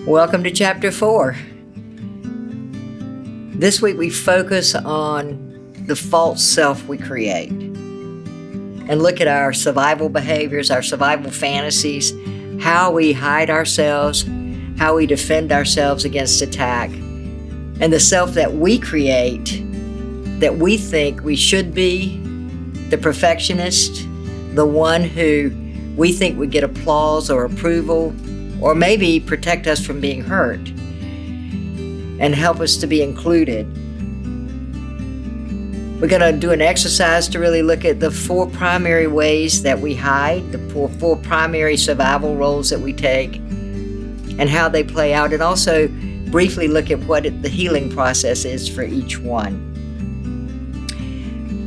Welcome to Chapter 4. This week we focus on the false self we create and look at our survival behaviors, our survival fantasies, how we hide ourselves, how we defend ourselves against attack, and the self that we create that we think we should be, the perfectionist, the one who we think would get applause or approval, or maybe protect us from being hurt and help us to be included. We're going to do an exercise to really look at the 4 primary ways that we hide, the four primary survival roles that we take, and how they play out, and also briefly look at what the healing process is for each one.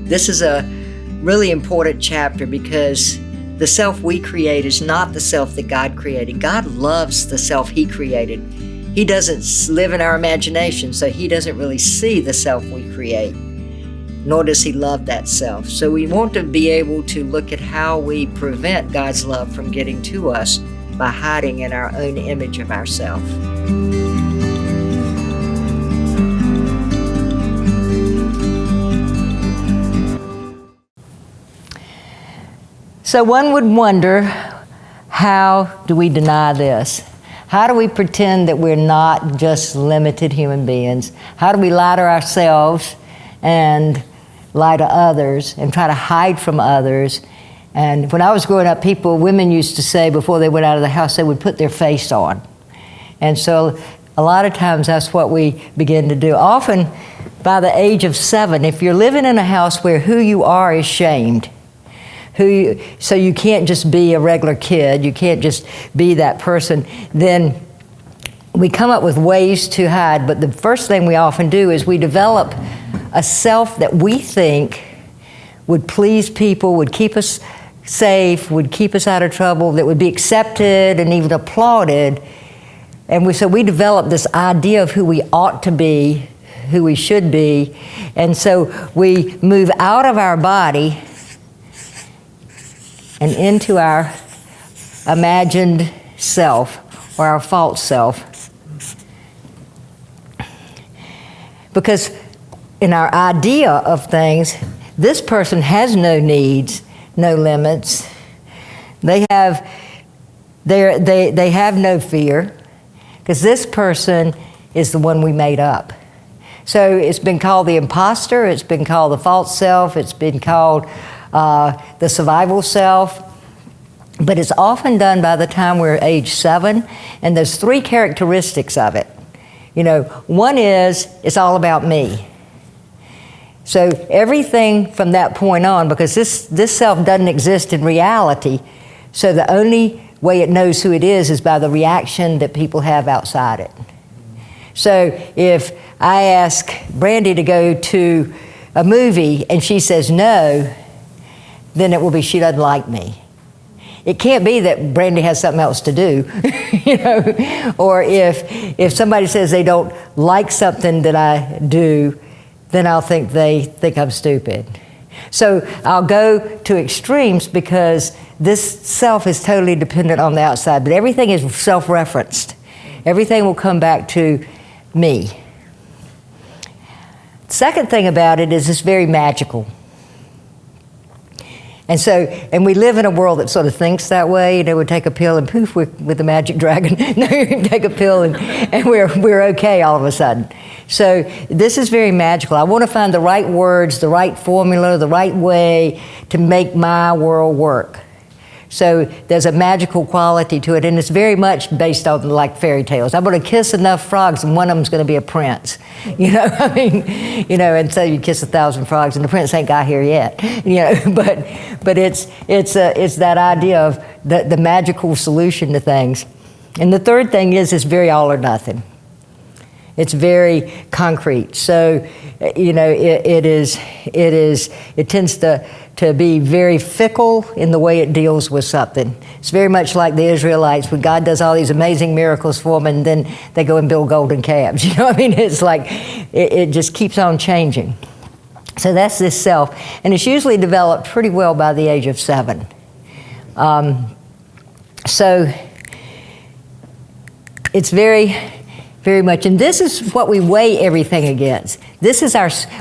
This is a really important chapter because the self we create is not the self that God created. God loves the self He created. He doesn't live in our imagination, so He doesn't really see the self we create, nor does He love that self. So we want to be able to look at how we prevent God's love from getting to us by hiding in our own image of ourself. So one would wonder, how do we deny this? How do we pretend that we're not just limited human beings? How do we lie to ourselves and lie to others and try to hide from others? And when I was growing up, women used to say before they went out of the house, they would put their face on. And so a lot of times that's what we begin to do. Often by the age of 7, if you're living in a house where who you are is shamed, so you can't just be a regular kid, you can't just be that person, then we come up with ways to hide. But the first thing we often do is we develop a self that we think would please people, would keep us safe, would keep us out of trouble, that would be accepted and even applauded. And so we develop this idea of who we ought to be, who we should be. And so we move out of our body and into our imagined self or our false self. Because in our idea of things, this person has no needs, no limits. They have no fear, because this person is the one we made up. So it's been called the imposter, it's been called the false self, it's been called the survival self, but it's often done by the time we're age 7, and there's 3 characteristics of it. One is, it's all about me. So everything from that point on, because this self doesn't exist in reality, so the only way it knows who it is by the reaction that people have outside it. So if I ask Brandy to go to a movie and she says no, then it will be she doesn't like me. It can't be that Brandy has something else to do, Or if somebody says they don't like something that I do, then I'll think they think I'm stupid. So I'll go to extremes because this self is totally dependent on the outside, but everything is self-referenced. Everything will come back to me. Second thing about it is it's very magical. And we live in a world that sort of thinks that way. We take a pill and poof, we're with the magic dragon. No, you take a pill and we're okay all of a sudden. So this is very magical. I want to find the right words, the right formula, the right way to make my world work. So there's a magical quality to it, and it's very much based on like fairy tales. I'm going to kiss enough frogs, and one of them's going to be a prince. And so you kiss 1,000 frogs, and the prince ain't got here yet. But it's that idea of the magical solution to things. And the third thing is it's very all or nothing. It's very concrete. So, it tends to be very fickle in the way it deals with something. It's very much like the Israelites, when God does all these amazing miracles for them, and then they go and build golden calves. It's like, it just keeps on changing. So that's this self. And it's usually developed pretty well by the age of 7. So it's very, very much, and this is what we weigh everything against. This is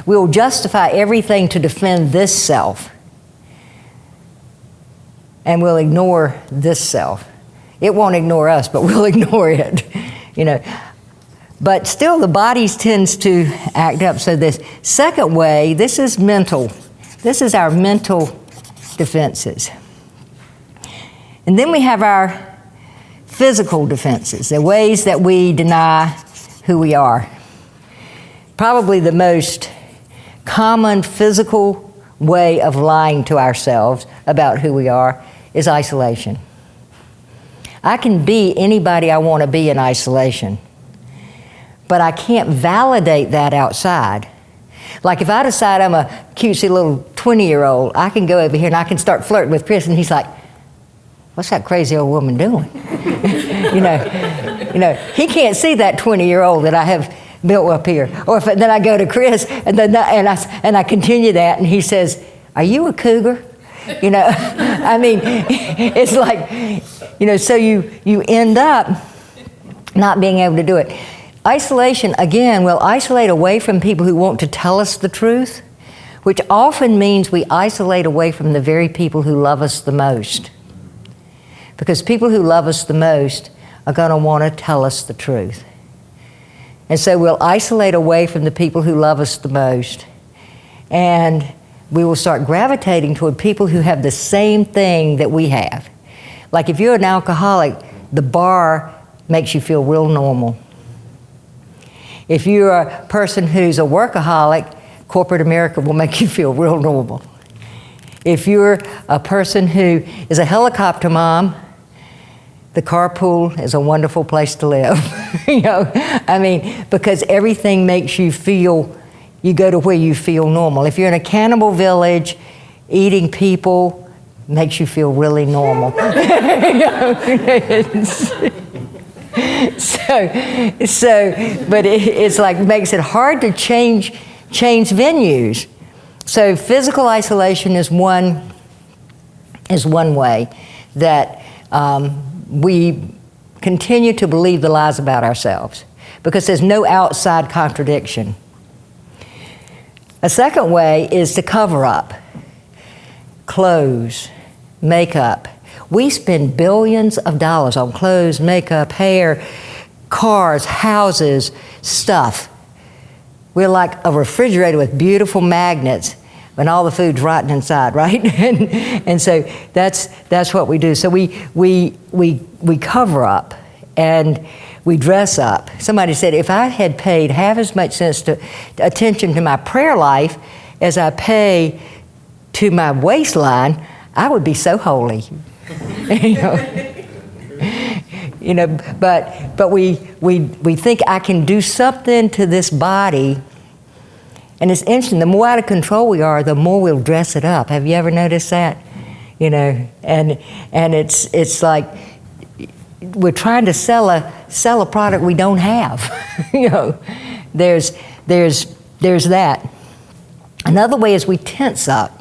we'll justify everything to defend this self. And we'll ignore this self. It won't ignore us, but we'll ignore it, But still, the body tends to act up. So this second way, this is mental. This is our mental defenses. And then we have our physical defenses, the ways that we deny who we are. Probably the most common physical way of lying to ourselves about who we are is isolation. I can be anybody I want to be in isolation, but I can't validate that outside. Like if I decide I'm a cutesy little 20-year-old, I can go over here and I can start flirting with Chris, and he's like, "What's that crazy old woman doing?" He can't see that 20-year-old that I have built up here. Or if then I go to Chris and I continue that, and he says, "Are you a cougar?" I mean, it's like, so you end up not being able to do it. Isolation, again, will isolate away from people who want to tell us the truth, which often means we isolate away from the very people who love us the most. Because people who love us the most are going to want to tell us the truth. And so we'll isolate away from the people who love us the most, and we will start gravitating toward people who have the same thing that we have. Like if you're an alcoholic, the bar makes you feel real normal. If you're a person who's a workaholic, corporate America will make you feel real normal. If you're a person who is a helicopter mom, the carpool is a wonderful place to live. Because everything makes you feel, you go to where you feel normal. If you're in a cannibal village, eating people makes you feel really normal. But it's like makes it hard to change venues. So physical isolation is one way that we continue to believe the lies about ourselves because there's no outside contradiction. A second way is to cover up. Clothes, makeup. We spend billions of dollars on clothes, makeup, hair, cars, houses, stuff. We're like a refrigerator with beautiful magnets when all the food's rotten inside, right? and so that's what we do. So we cover up and we dress up. Somebody said, if I had paid half as much attention to my prayer life as I pay to my waistline, I would be so holy. But we think I can do something to this body. And it's interesting, the more out of control we are, the more we'll dress it up. Have you ever noticed that? And it's like we're trying to sell a product we don't have. There's that. Another way is we tense up.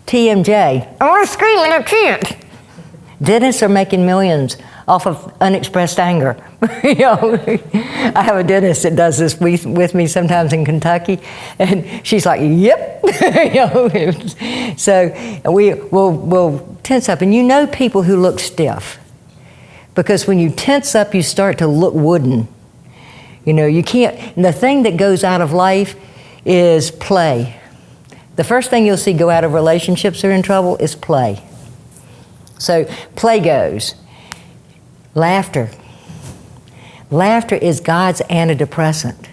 TMJ, I want to scream and I can't. Dentists are making millions off of unexpressed anger. I have a dentist that does this with me sometimes in Kentucky, and she's like, "Yep." So we'll tense up, and people who look stiff, because when you tense up, you start to look wooden. You can't. And the thing that goes out of life is play. The first thing you'll see go out of relationships that are in trouble is play. So play goes. Laughter. Laughter is God's antidepressant.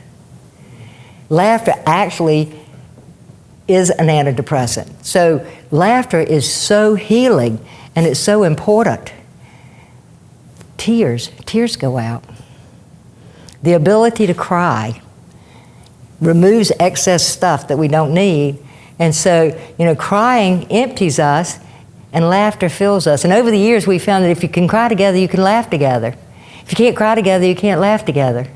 Laughter actually is an antidepressant. So laughter is so healing and it's so important. Tears go out. The ability to cry removes excess stuff that we don't need. And so, crying empties us and laughter fills us. And over the years, we found that if you can cry together, you can laugh together. If you can't cry together, you can't laugh together.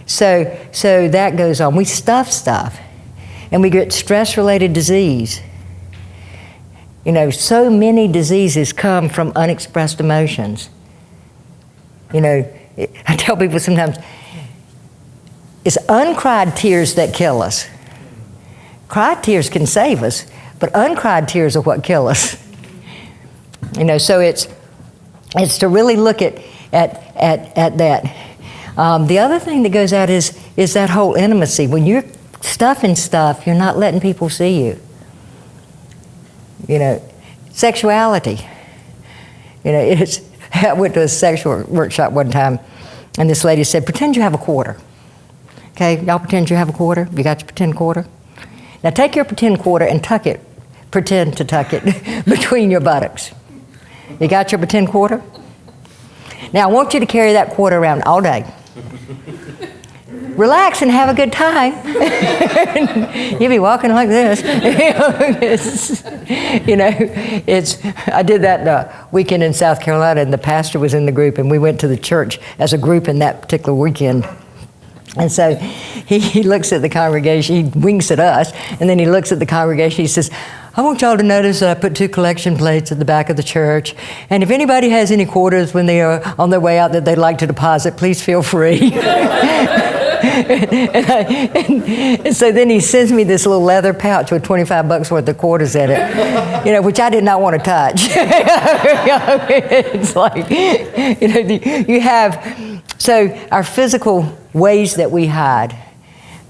So that goes on. We stuff stuff, and we get stress-related disease. So many diseases come from unexpressed emotions. You know, I tell people sometimes, it's uncried tears that kill us. Cried tears can save us, but uncried tears are what kill us. You know, so it's to really look at that. The other thing that goes out is that whole intimacy. When you're stuffing stuff, you're not letting people see you. You know, sexuality. You know, I went to a sexual workshop one time, and this lady said, pretend you have a quarter. Okay, y'all pretend you have a quarter? You got your pretend quarter? Now take your pretend quarter and pretend to tuck it between your buttocks. You got your pretend quarter? Now I want you to carry that quarter around all day. Relax and have a good time. You'll be walking like this. I did that weekend in South Carolina, and the pastor was in the group, and we went to the church as a group in that particular weekend. And so he looks at the congregation, he winks at us, and then he looks at the congregation, he says, I want y'all to notice that I put 2 collection plates at the back of the church, and if anybody has any quarters when they are on their way out that they'd like to deposit, please feel free. and so then he sends me this little leather pouch with $25 worth of quarters in it, you know, which I did not want to touch. It's like, you know, you have, so our physical ways that we hide.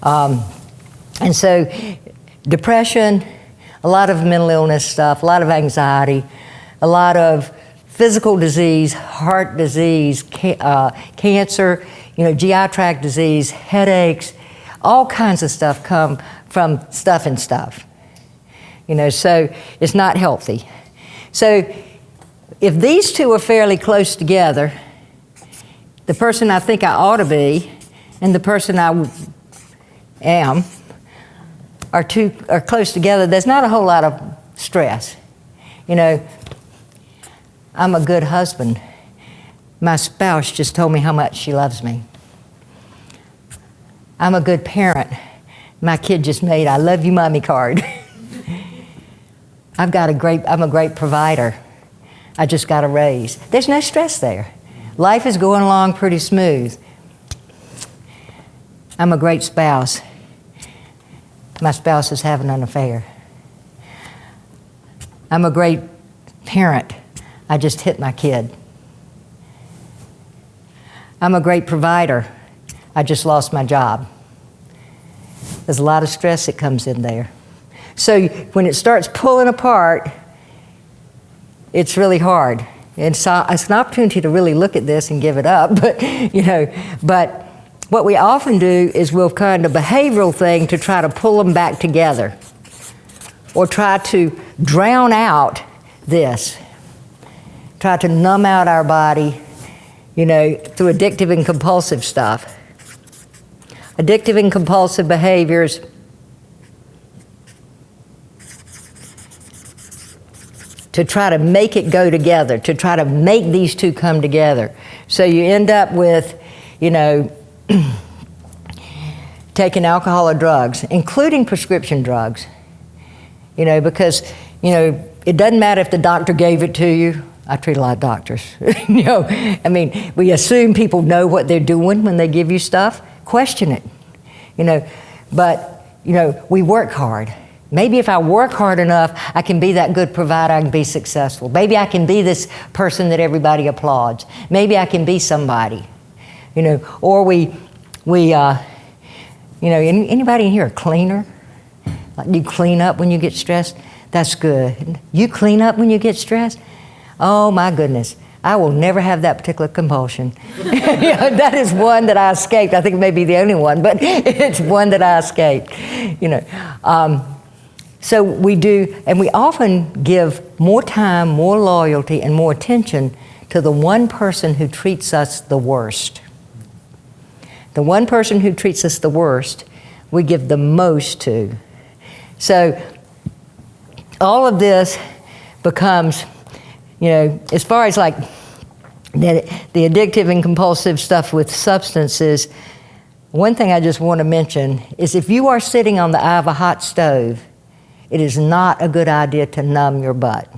And so depression, a lot of mental illness stuff, a lot of anxiety, a lot of physical disease, heart disease, cancer, you know, GI tract disease, headaches, all kinds of stuff come from stuffing stuff. You know, so it's not healthy. So if these two are fairly close together, the person I think I ought to be and the person I am are close together, there's not a whole lot of stress. You know, I'm a good husband. My spouse just told me how much she loves me. I'm a good parent. My kid just made I love you mommy card. I'm a great provider. I just got a raise. There's no stress there. Life is going along pretty smooth. I'm a great spouse. My spouse is having an affair. I'm a great parent. I just hit my kid. I'm a great provider. I just lost my job. There's a lot of stress that comes in there. So when it starts pulling apart, it's really hard. And so it's an opportunity to really look at this and give it up. But what we often do is we'll kind of behavioral thing to try to pull them back together, or try to drown out this, try to numb out our body, you know, through addictive and compulsive stuff. Addictive and compulsive behaviors to try to make it go together, to try to make these two come together. So you end up with, you know, taking alcohol or drugs, including prescription drugs, you know, because, you know, it doesn't matter if the doctor gave it to you. I treat a lot of doctors. You know, I mean, we assume people know what they're doing when they give you stuff. Question it, you know. But, you know, we work hard. Maybe if I work hard enough, I can be that good provider, I can be successful. Maybe I can be this person that everybody applauds. Maybe I can be somebody, you know. Or we you know, anybody in here a cleaner? Like, you clean up when you get stressed? That's good. You clean up when you get stressed? Oh my goodness, I will never have that particular compulsion. You know, that is one that I escaped. I think it may be the only one, but it's one that I escaped. You know, so we do, and we often give more time, more loyalty, and more attention to the one person who treats us the worst. The one person who treats us the worst, we give the most to. So all of this becomes, you know, as far as like the addictive and compulsive stuff with substances, one thing I just want to mention is if you are sitting on the eye of a hot stove, it is not a good idea to numb your butt.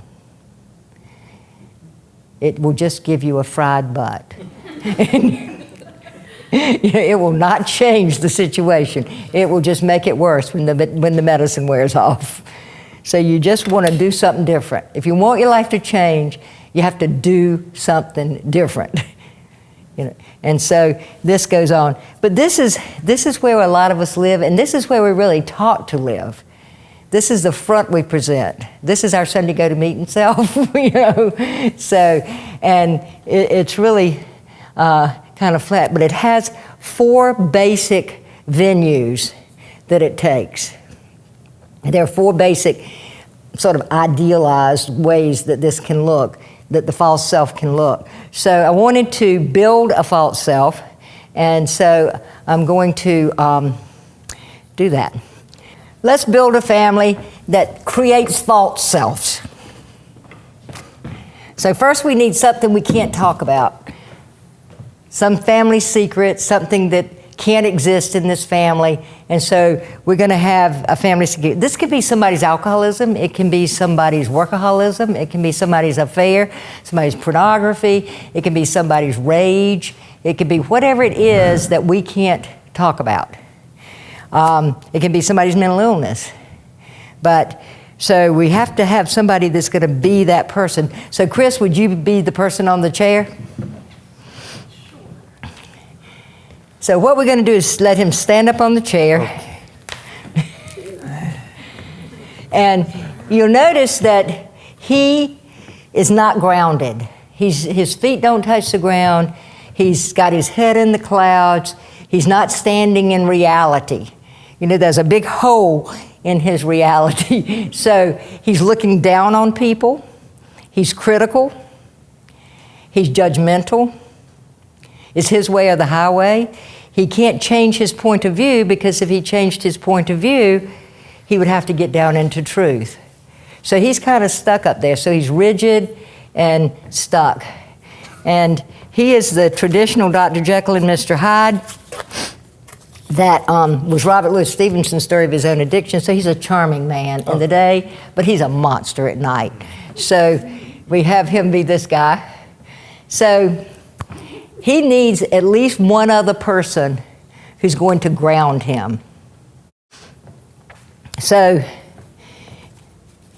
It will just give you a fried butt. It will not change the situation. It will just make it worse when the medicine wears off. So you just want to do something different. If you want your life to change, you have to do something different. And so this goes on. But this is where a lot of us live, and this is where we're really taught to live. This is the front we present. This is our Sunday go to meeting self, So, and it's really kind of flat, but it has 4 basic venues that it takes. There are 4 basic sort of idealized ways that this can look, that the false self can look. So I wanted to build a false self, and so I'm going to do that. Let's build a family that creates false selves. So first we need something we can't talk about. Some family secret, something that can't exist in this family. And so we're going to have a family secret. This could be somebody's alcoholism. It can be somebody's workaholism. It can be somebody's affair, somebody's pornography. It can be somebody's rage. It could be whatever it is that we can't talk about. It can be somebody's mental illness. But so we have to have somebody that's going to be that person. So Chris, would you be the person on the chair? So what we're going to do is let him stand up on the chair. Okay. And you'll notice that he is not grounded. His feet don't touch the ground. He's got his head in the clouds. He's not standing in reality. There's a big hole in his reality. So he's looking down on people. He's critical. He's judgmental. It's his way or the highway. He can't change his point of view, because if he changed his point of view, he would have to get down into truth. So he's kind of stuck up there. So he's rigid and stuck. And he is the traditional Dr. Jekyll and Mr. Hyde. That was Robert Louis Stevenson's story of his own addiction. So he's a charming man in the day, but he's a monster at night. So we have him be this guy. So he needs at least one other person who's going to ground him. So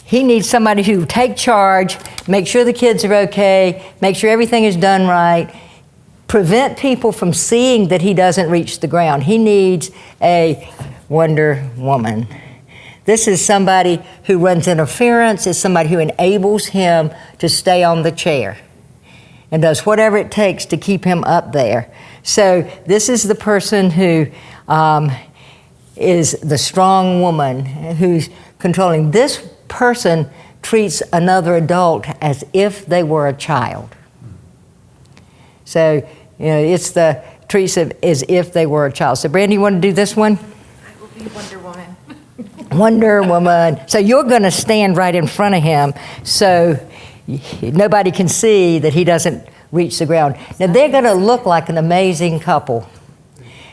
he needs somebody who take charge, make sure the kids are okay, make sure everything is done right, prevent people from seeing that he doesn't reach the ground. He needs a Wonder Woman. This is somebody who runs interference, is somebody who enables him to stay on the chair and does whatever it takes to keep him up there. So this is the person who is the strong woman who's controlling. This person treats another adult as if they were a child. So, it's the treats it as if they were a child. So, Brandy, you want to do this one? I will be Wonder Woman. Wonder Woman. So you're going to stand right in front of him so nobody can see that he doesn't reach the ground. Now, they're going to look like an amazing couple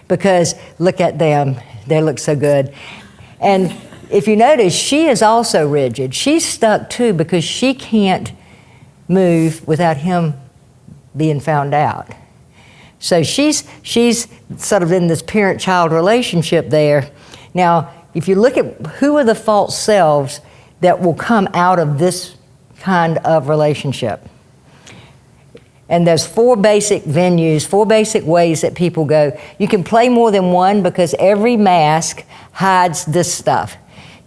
because look at them. They look so good. And if you notice, she is also rigid. She's stuck too because she can't move without him being found out. So she's sort of in this parent-child relationship there. Now, if you look at who are the false selves that will come out of this kind of relationship. And there's 4 basic venues, 4 basic ways that people go. You can play more than one because every mask hides this stuff.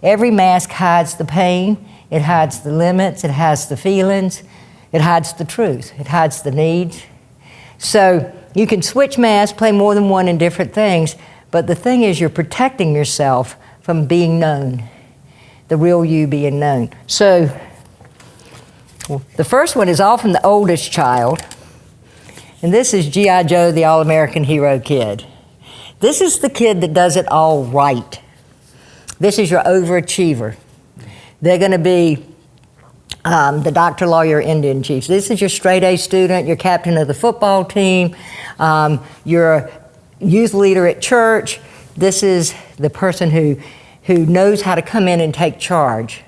Every mask hides the pain, it hides the limits, it hides the feelings, it hides the truth, it hides the needs. So you can switch masks, play more than one in different things, but the thing is you're protecting yourself from being known, the real you being known. So the first one is often the oldest child, and this is G.I. Joe, the all-American hero kid. This is the kid that does it all right. This is your overachiever. They're going to be the doctor, lawyer, Indian chief. This is your straight-A student, your captain of the football team, your youth leader at church. This is the person who knows how to come in and take charge.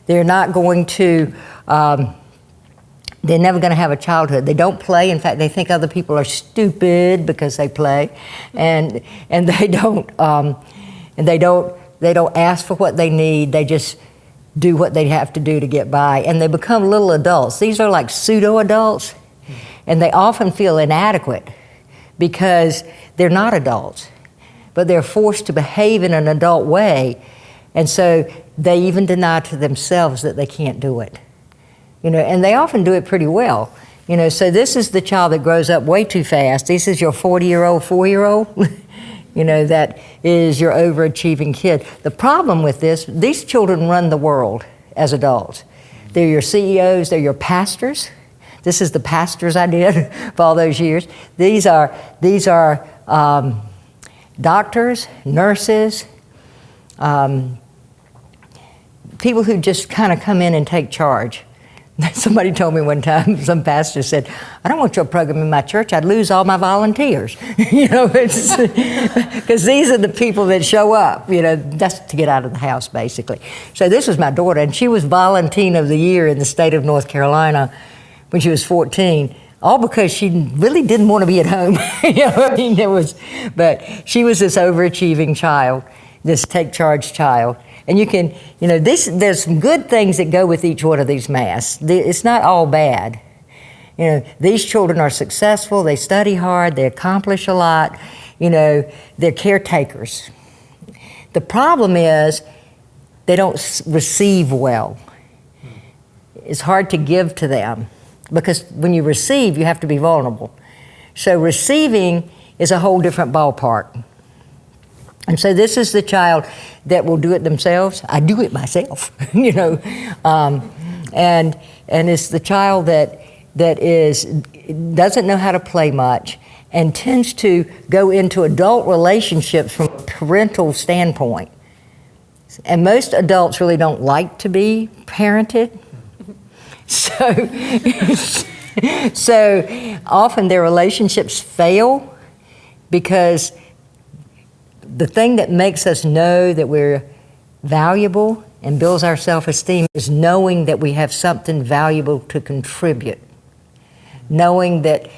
They're not going to They're never going to have a childhood. They don't play. In fact, they think other people are stupid because they play, and they don't ask for what they need. They just do what they have to do to get by, and they become little adults. These are like pseudo adults, and they often feel inadequate because they're not adults, but they're forced to behave in an adult way, and so they even deny to themselves that they can't do it. And they often do it pretty well. So this is the child that grows up way too fast. This is your 40-year-old, 4-year-old. That is your overachieving kid. The problem with this, these children run the world as adults. They're your CEOs, they're your pastors. This is the pastors I did for all those years. These are doctors, nurses, people who just kind of come in and take charge. Somebody told me one time, some pastor said, I don't want your program in my church, I'd lose all my volunteers. Because these are the people that show up, that's to get out of the house, basically. So this was my daughter, and she was Volunteer of the Year in the state of North Carolina when she was 14, all because she really didn't want to be at home. But she was this overachieving child, this take charge child. And you can, there's some good things that go with each one of these masks. It's not all bad. These children are successful, they study hard, they accomplish a lot, they're caretakers. The problem is they don't receive well. It's hard to give to them because when you receive, you have to be vulnerable. So receiving is a whole different ballpark. And so this is the child that will do it themselves. I do it myself, and it's the child that doesn't know how to play much and tends to go into adult relationships from a parental standpoint. And most adults really don't like to be parented. So often their relationships fail because the thing that makes us know that we're valuable and builds our self-esteem is knowing that we have something valuable to contribute. Knowing that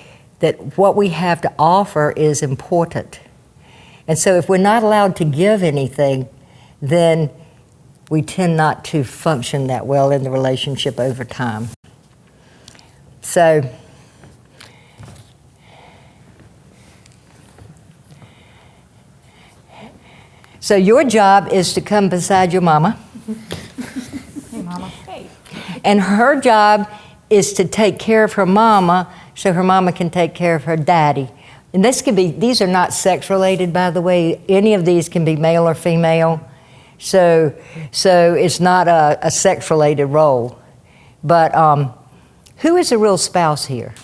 what we have to offer is important. And so if we're not allowed to give anything, then we tend not to function that well in the relationship over time. So your job is to come beside your mama. Hey, Mama. Hey. And her job is to take care of her mama so her mama can take care of her daddy. And these are not sex related, by the way. Any of these can be male or female. So it's not a sex related role. But who is the real spouse here?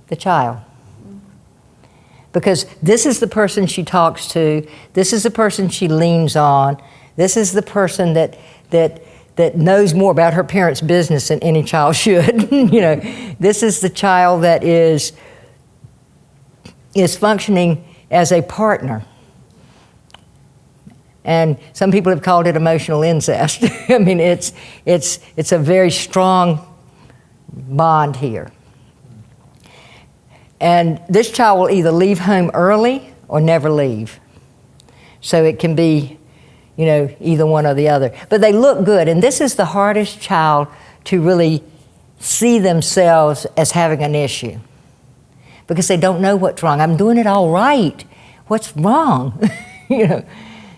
The child. Because this is the person she talks to, this is the person she leans on, this is the person that knows more about her parents' business than any child should. This is the child that is functioning as a partner. And some people have called it emotional incest. I mean, it's a very strong bond here. And this child will either leave home early or never leave. So it can be, either one or the other. But they look good, and this is the hardest child to really see themselves as having an issue because they don't know what's wrong. I'm doing it all right. What's wrong?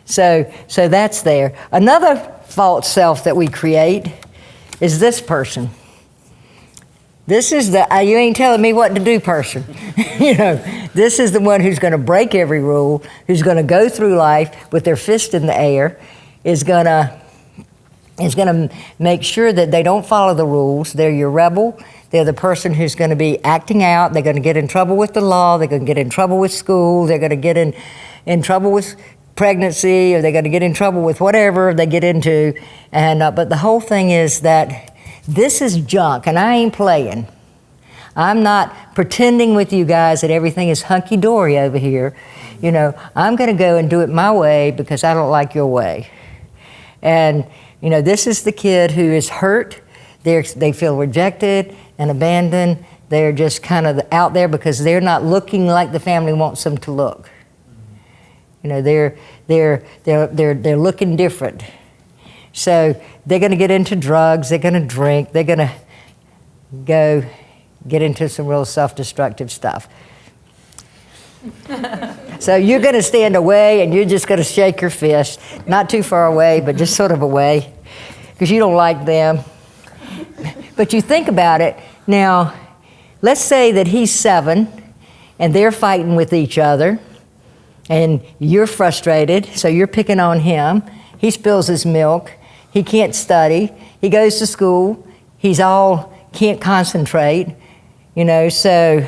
So that's there. Another false self that we create is this person. This is the you ain't telling me what to do person. This is the one who's going to break every rule, who's going to go through life with their fist in the air, is going to make sure that they don't follow the rules. They're your rebel. They're the person who's going to be acting out. They're going to get in trouble with the law. They're going to get in trouble with school. They're going to get in trouble with pregnancy, or they're going to get in trouble with whatever they get into. And but the whole thing is that this is junk, and I ain't playing. I'm not pretending with you guys that everything is hunky-dory over here. I'm going to go and do it my way because I don't like your way. And, this is the kid who is hurt. They feel rejected and abandoned. They're just kind of out there because they're not looking like the family wants them to look. You know, they're looking different. So they're going to get into drugs. They're going to drink. They're going to go get into some real self-destructive stuff. So you're going to stand away and you're just going to shake your fist, not too far away, but just sort of away, because you don't like them. But you think about it. Now, let's say that he's 7 and they're fighting with each other and you're frustrated, so you're picking on him. He spills his milk. He can't study. He goes to school. Can't concentrate, you know, so,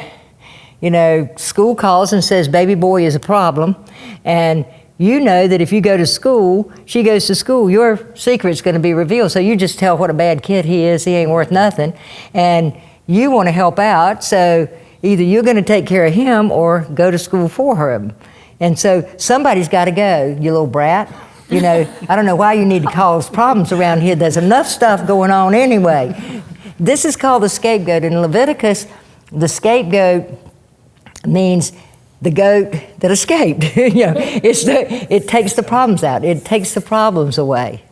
you know, school calls and says baby boy is a problem. And you know that if you go to school, she goes to school, your secret's going to be revealed. So you just tell what a bad kid he is. He ain't worth nothing. And you want to help out. So either you're going to take care of him or go to school for him. And so somebody's got to go, you little brat. You know, I don't know why you need to cause problems around here. There's enough stuff going on anyway. This is called the scapegoat. In Leviticus, the scapegoat means the goat that escaped. You know, it takes the problems out. It takes the problems away.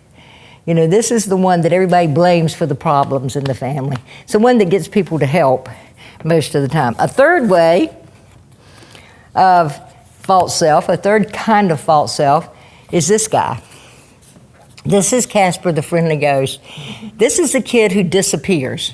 You know, this is the one that everybody blames for the problems in the family. It's the one that gets people to help most of the time. A third way of false self, a third kind of false self, is this guy. This is Casper the Friendly Ghost. This is the kid who disappears.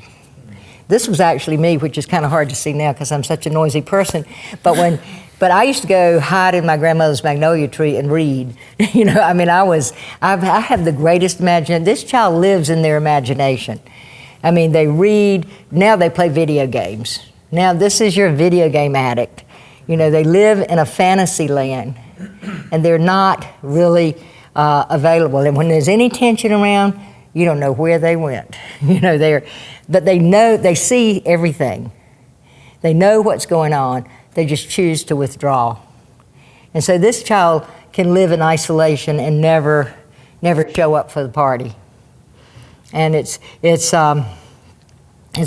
This was actually me, which is kind of hard to see now because I'm such a noisy person. But I used to go hide in my grandmother's magnolia tree and read. You know, I mean, I have the greatest imagination. This child lives in their imagination. I mean, they read. Now they play video games. Now this is your video game addict. You know, they live in a fantasy land, and they're not really available. And when there's any tension around, you don't know where they went. You know, but they know, they see everything. They know what's going on. They just choose to withdraw. And so this child can live in isolation and never show up for the party. And it's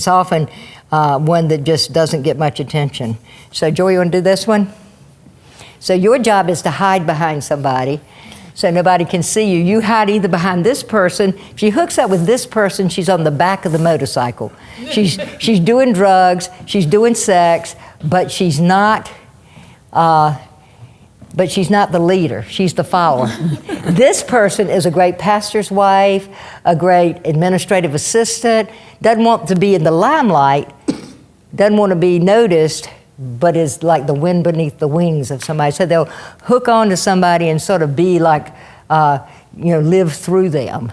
often one that just doesn't get much attention. So Joy, you want to do this one? So your job is to hide behind somebody so nobody can see you. You hide either behind this person. If she hooks up with this person, she's on the back of the motorcycle. She's doing drugs, she's doing sex, but she's not the leader. She's the follower. This person is a great pastor's wife, a great administrative assistant, doesn't want to be in the limelight, doesn't want to be noticed, but is like the wind beneath the wings of somebody. So they'll hook on to somebody and sort of be like, live through them.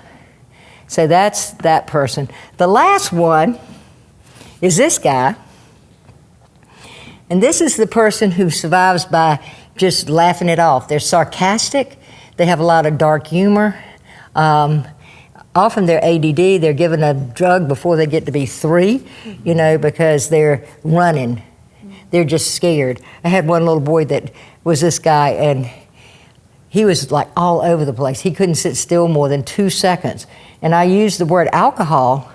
So that's that person. The last one is this guy. And this is the person who survives by just laughing it off. They're sarcastic. They have a lot of dark humor. Often they're ADD. They're given a drug before they get to be 3, because they're running. They're just scared. I had one little boy that was this guy, and he was like all over the place. He couldn't sit still more than 2 seconds. And I used the word alcohol,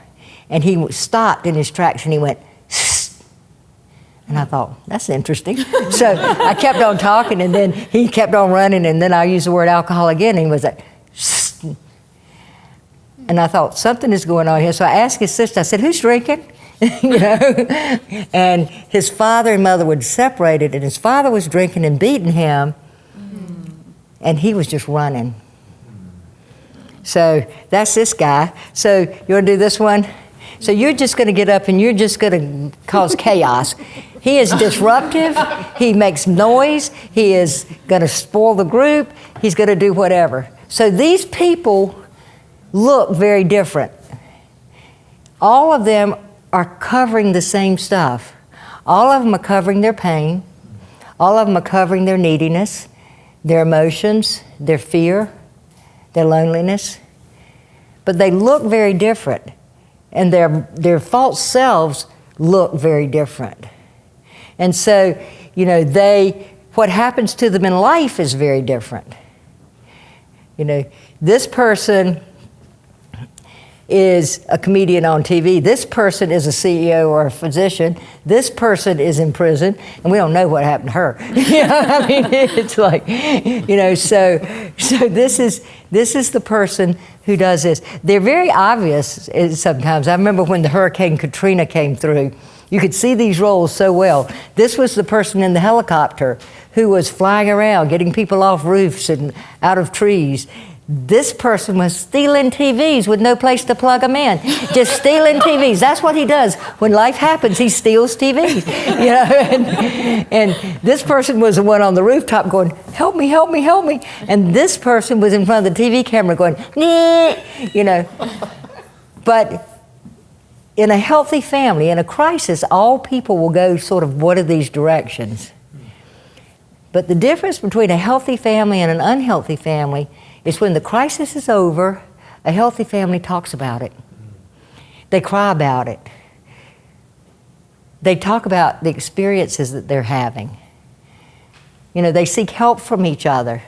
and he stopped in his tracks, and he went, "Sst." And I thought, that's interesting. So I kept on talking, and then he kept on running, and then I used the word alcohol again, and he was like, "Sst." And I thought, something is going on here. So I asked his sister, I said, "Who's drinking?" And his father and mother were separated, and his father was drinking and beating him, and he was just running. So that's this guy. So you want to do this one? So you're just going to get up and you're just going to cause chaos. He is disruptive. He makes noise. He is going to spoil the group. He's going to do whatever. So these people look very different. All of them are covering the same stuff. All of them are covering their pain. All of them are covering their neediness, their emotions, their fear, their loneliness. But they look very different. And their false selves look very different. And so, what happens to them in life is very different. This person is a comedian on TV. This person is a CEO or a physician. This person is in prison, and we don't know what happened to her. You know, I mean, it's like, you know, so this is the person who does this. They're very obvious sometimes. I remember when the Hurricane Katrina came through, you could see these roles so well. This was the person in the helicopter who was flying around, getting people off roofs and out of trees. This person was stealing TVs with no place to plug them in. Just stealing TVs. That's what he does. When life happens, he steals TVs. You know, and this person was the one on the rooftop going, help me, help me, help me. And this person was in front of the TV camera going, nee, you know. But in a healthy family, in a crisis, all people will go sort of one of these directions. But the difference between a healthy family and an unhealthy family is when the crisis is over, a healthy family talks about it. They cry about it. They talk about the experiences that they're having. You know, they seek help from each other.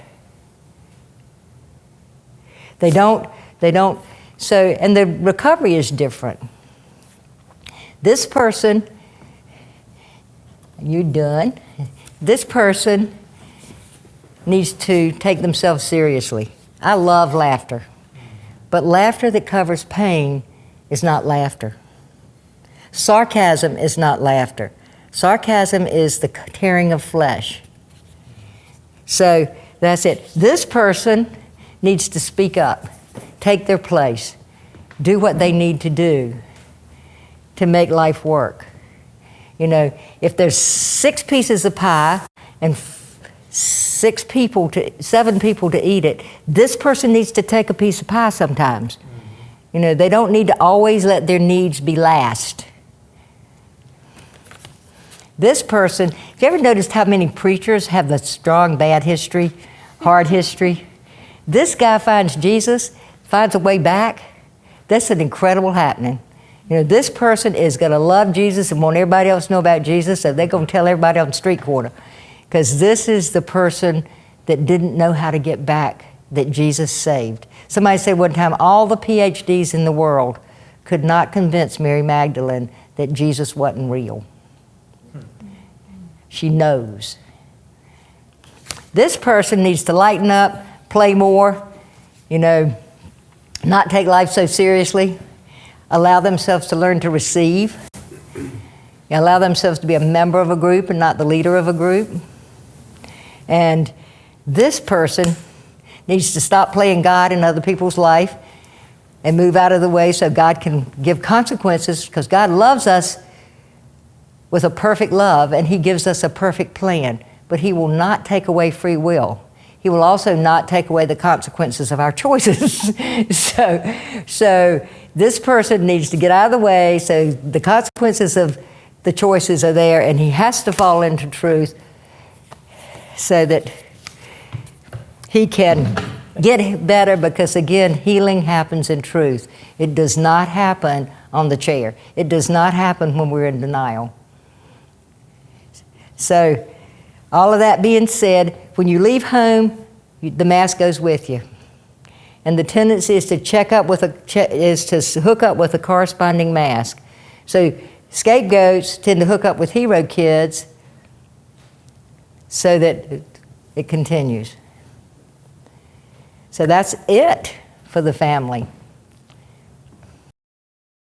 They don't, so, and the recovery is different. This person, you're done. This person needs to take themselves seriously. I love laughter, but laughter that covers pain is not laughter. Sarcasm is not laughter. Sarcasm is the tearing of flesh. So that's it. This person needs to speak up, take their place, do what they need to do to make life work. You know, if there's 6 pieces of pie and 7 people to eat it, this person needs to take a piece of pie sometimes. You know, they don't need to always let their needs be last. This person, have you ever noticed how many preachers have the strong bad history, hard history? This guy finds Jesus, finds a way back. That's an incredible happening. You know, this person is going to love Jesus and want everybody else to know about Jesus, so they're going to tell everybody on the street corner. Because this is the person that didn't know how to get back that Jesus saved. Somebody said one time, all the PhDs in the world could not convince Mary Magdalene that Jesus wasn't real. She knows. This person needs to lighten up, play more, you know, not take life so seriously, allow themselves to learn to receive, allow themselves to be a member of a group and not the leader of a group. And this person needs to stop playing God in other people's life and move out of the way so God can give consequences, because God loves us with a perfect love and He gives us a perfect plan, but He will not take away free will. He will also not take away the consequences of our choices. So this person needs to get out of the way so the consequences of the choices are there, and he has to fall into truth so that he can get better, because again, healing happens in truth. It does not happen on the chair. It does not happen when we're in denial. So all of that being said, when you leave home, the mask goes with you. And the tendency is to hook up with a corresponding mask. So scapegoats tend to hook up with hero kids so that it continues. So that's it for the family.